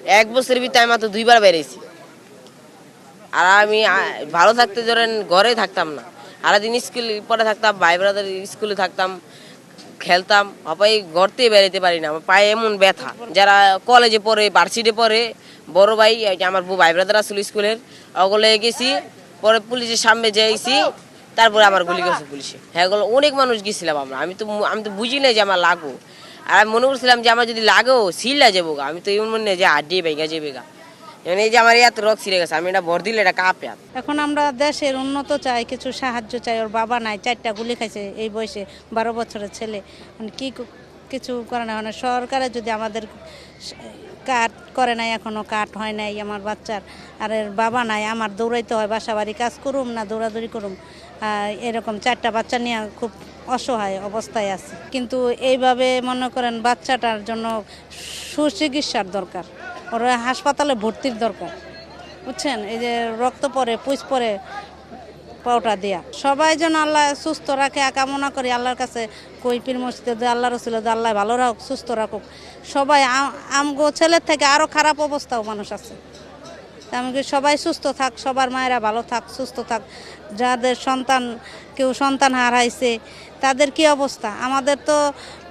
এক বছরের ভিতরে আমি মাত্র 2বার বেরিয়েছি। আর আমি ভালো থাকতে ধরেন ঘরে থাকতাম না, সারাদিন স্কুল পড়ে থাকতাম, ভাই ব্রাদার স্কুলে থাকতাম, খেলতাম, সবাই ঘর থেকে বেরোতে পারি না, আমার পায়ে এমন ব্যথা। যারা কলেজে পড়ে, ভার্সিটি পড়ে, বড় ভাই আমার ভাই ব্রাদার আসলে স্কুলের, ওগুলো গেছি, পরে পুলিশের সামনে যাইছি, তারপরে আমার গুলি করছে পুলিশে। হ্যাঁ, অনেক মানুষ গেছিলাম আমরা, আমি তো বুঝি নাই যে আমার লাগবো। আর আমি মনে করছিলাম যে আমার যদি লাগেও সিল্লা যাবো, আমি তো এমন মনে নেই যে হাড্ডি ভেঙে যাবে গা। এই যে আমার এত রক ছিঁড়ে গেছে, আমি এটা ভর দিলে এটা কাঁপে। এখন আমরা দেশের উন্নত চাই, কিছু সাহায্য চাই। ওর বাবা নাই, 4টা গুলি খাইছে এই বয়সে, 12 বছরের ছেলে। মানে কি কিছু করে না, মানে সরকারে যদি আমাদের কাট করে নাই, এখনো কাট হয় নাই আমার বাচ্চার। আর এর বাবা নাই, আমার দৌড়াইতে হয়, বাসা বাড়ি কাজ করুম না দৌড়াদৌড়ি করুম। এরকম 4টা বাচ্চা নিয়ে খুব অসহায় অবস্থায় আছে। কিন্তু এইভাবে মনে করেন বাচ্চাটার জন্য সুচিকিৎসার দরকার, ওর হাসপাতালে ভর্তির দরকার, বুঝছেন? এই যে রক্ত পড়ে, পুষ পড়ে পাউটা দিয়া। সবাই যেন আল্লাহ সুস্থ রাখে কামনা করি আল্লাহর কাছে। কই পীর মসজিদে আল্লাহ রসুল আল্লাহ ভালো রাখুক, সুস্থ রাখুক সবাই। আমগো ছেলের থেকে আরও খারাপ অবস্থাও মানুষ আছে। আমি সবাই সুস্থ থাক, সবার মায়েরা ভালো থাক, সুস্থ থাক। যাদের সন্তান, কেউ সন্তান হারাইছে, তাদের কি অবস্থা? আমাদের তো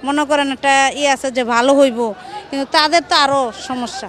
মনে করেন একটা আছে যে ভালো হইব, কিন্তু তাদের তো আরও সমস্যা।